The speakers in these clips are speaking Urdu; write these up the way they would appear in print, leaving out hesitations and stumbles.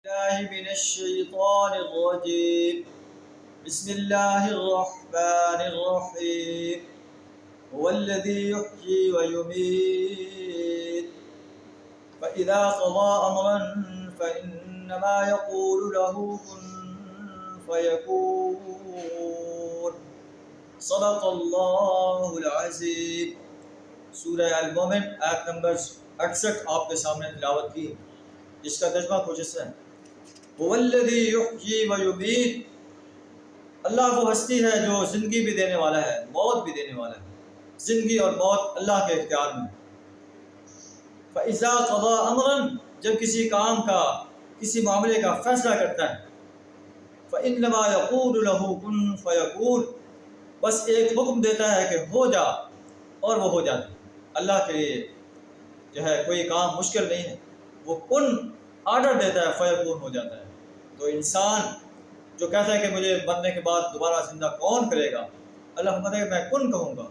الله من الشيطان الرجيم بسم الله الرحمن الرحيم هو الذي يحيي ويميت فإذا قضى أمرا فإنما يقول له كن فيكون صدق الله العظيم۔ سورہ المومن آیت نمبر 68 آپ کے سامنے تلاوت کی، جس کا ترجمہ کچھ اس طرح ہے: هو الذی یحیی و یمیت، اللہ وہ ہستی ہے جو زندگی بھی دینے والا ہے، موت بھی دینے والا ہے۔ زندگی اور موت اللہ کے اختیار میں ہے۔ فاذا قضى امرا، جب کسی کام کا، کسی معاملے کا فیصلہ کرتا ہے، فانما یقول له کن فیکون، بس ایک حکم دیتا ہے کہ ہو جا، اور وہ ہو جاتا ہے۔ اللہ کے لیے جو ہے کوئی کام مشکل نہیں ہے، وہ کن آرڈر دیتا ہے، فیکون ہو جاتا ہے۔ تو انسان جو کہتا ہے کہ مجھے مرنے کے بعد دوبارہ زندہ کون کرے گا، اللہ فرماتا ہے کہ میں کن کہوں گا،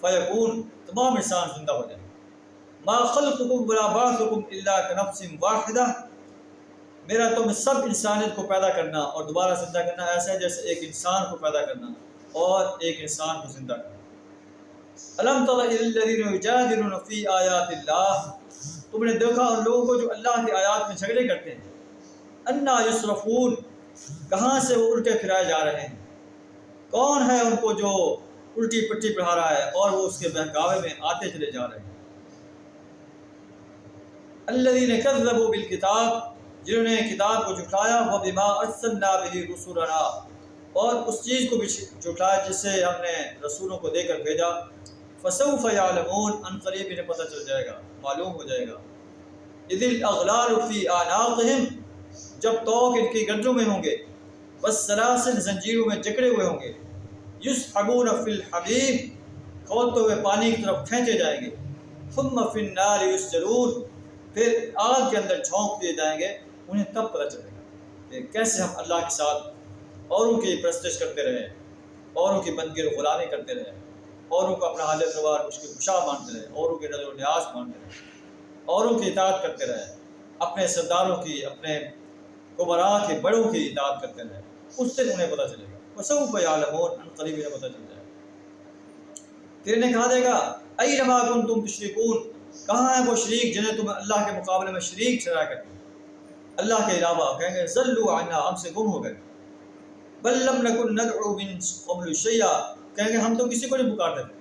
فیکون، تمام انسان زندہ ہو جائے۔ ما خلقکم ولا بعثکم الا کنفس واحدہ، میرا تم سب انسانیت کو پیدا کرنا اور دوبارہ زندہ کرنا ایسا ہے جیسے ایک انسان کو پیدا کرنا اور ایک انسان کو زندہ کرنا۔ الم تر الی الذین یجادلون فی آیات اللہ، تم نے دیکھا ان لوگوں کو جو اللہ کی آیات میں جھگڑے کرتے ہیں۔ انا یصرفون، کہاں سے وہ الٹے پھرائے جا رہے ہیں؟ کون ہے ان کو جو الٹی پٹی پڑھا رہا ہے اور وہ اس کے بہکاوے میں آتے چلے جا رہے ہیں؟ الذین کذبوا بالکتاب، جنہوں نے کتاب کو جھٹلایا، وبما ارسلنا بہ رسلنا، اور اس چیز کو بھی جھٹلایا جس سے ہم نے رسولوں کو دے کر بھیجا۔ فسوف یعلمون، ان قریب انہیں پتہ چل جائے گا، معلوم ہو جائے گا۔ اذ الاغلال فی اعناقہم، جب توق ان کی گردنوں میں ہوں گے، والسلاسل، زنجیروں میں جکڑے ہوئے ہوں گے، یسحبون فی الحمیم، کھولتے ہوئے پانی کی طرف کھینچے جائیں گے، ثم فی النار یسجرون، پھر آگ کے اندر جھونک دیے جائیں گے۔ انہیں تب پتہ چلے گا کہ کیسے ہم اللہ کے ساتھ اوروں کی پرستش کرتے رہے، اوروں کی بندگی اور غلامی کرتے رہے، اوروں کو اپنا حاجت روا مشکل کشا مانتے رہے، اوروں کی نظر و نیاز مانتے رہے، اوروں کی اطاعت کرتے رہے، اپنے سرداروں کی، اپنے کبراء کے بڑوں کی اطاعت کرتے رہے۔ اس سے انہیں پتہ چلے گا، وسوف یعلمون، ان قریب انہیں پتہ چل جائے گا۔ پھر انہیں کہا دے گا اینما کنتم تشرکون، کہاں ہیں وہ شریک جنہیں تم اللہ کے مقابلے میں شریک ٹھہرایا کرتے ہیں اللہ کے علاوہ؟ کہیں گے ضلوا عنا، ہم سے گم ہو گئے۔ بل لم نکن ندعو من قبل شیئا، کہیں گے ہم تو کسی کو نہیں پکارتے تھے۔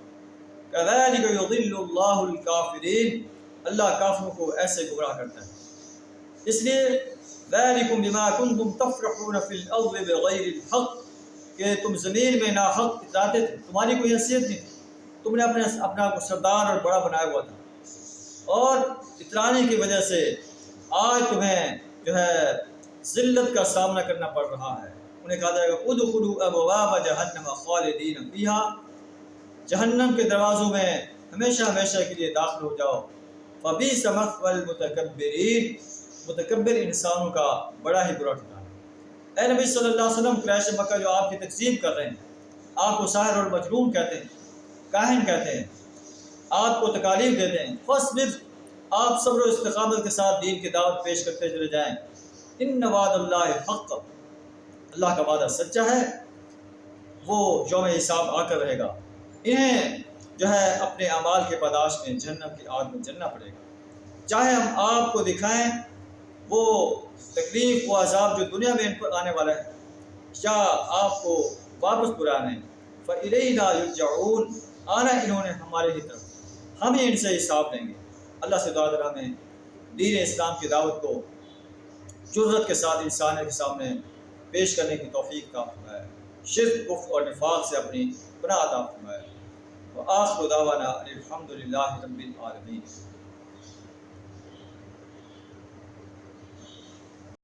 کذالک یضل اللہ الکافرین، اللہ کافروں کو ایسے گمراہ کرتا ہے۔ اس لیے ذالکم بما کنتم تفرحون فی الارض بغیر الحق، کہ تم زمین میں ناحق اتراتے تھے، تمہاری کوئی حیثیت نہیں تھی، تم نے اپنا کو سردار اور بڑا بنایا ہوا تھا، اور اترانے کی وجہ سے آج تمہیں جو ہے ذلت کا سامنا کرنا پڑ رہا ہے۔ انہیں کہا جائے گا ادخلوا ابواب جہنم خالدین فیہا، جہنم کے دروازوں میں ہمیشہ ہمیشہ کے لیے داخل ہو جاؤ۔ فبئس مثوی المتکبرین، متکبر انسانوں کا بڑا ہی برا ٹھکانہ۔ اے نبی صلی اللہ علیہ وسلم، قریش مکہ جو آپ کی تکذیب کر رہے ہیں، آپ کو ساحر اور مجنون کہتے ہیں، کاہن کہتے ہیں، آپ کو تکالیف دیتے ہیں، فاصبر، آپ صبر و استقامت کے ساتھ دین کی دعوت پیش کرتے چلے جائیں۔ ان وعد اللہ حق، اللہ کا وعدہ سچا ہے، وہ یوم حساب آ کر رہے گا۔ انہیں جو ہے اپنے اعمال کے پاداش میں جہنم کی آگ میں جلنا پڑے گا، چاہے ہم آپ کو دکھائیں وہ تکلیف، وہ عذاب جو دنیا میں ان پر آنے والا ہے، یا آپ کو واپس بلانے۔ فَإِلَيْنَا يُرْجَعُونَ، آنا انہوں نے ہمارے ہی طرف، ہم ہی ان سے حساب لیں گے۔ اللہ سے دعا کرا ہمیں دین اسلام کی دعوت کو جرأت کے ساتھ انسانیت کے سامنے پیش کرنے کی توفیق عطا فرمائے، شرک، کفر اور نفاق سے اپنی پناہ عطا فرمائے۔ وآخر دعوانا الحمد للہ رب العالمین۔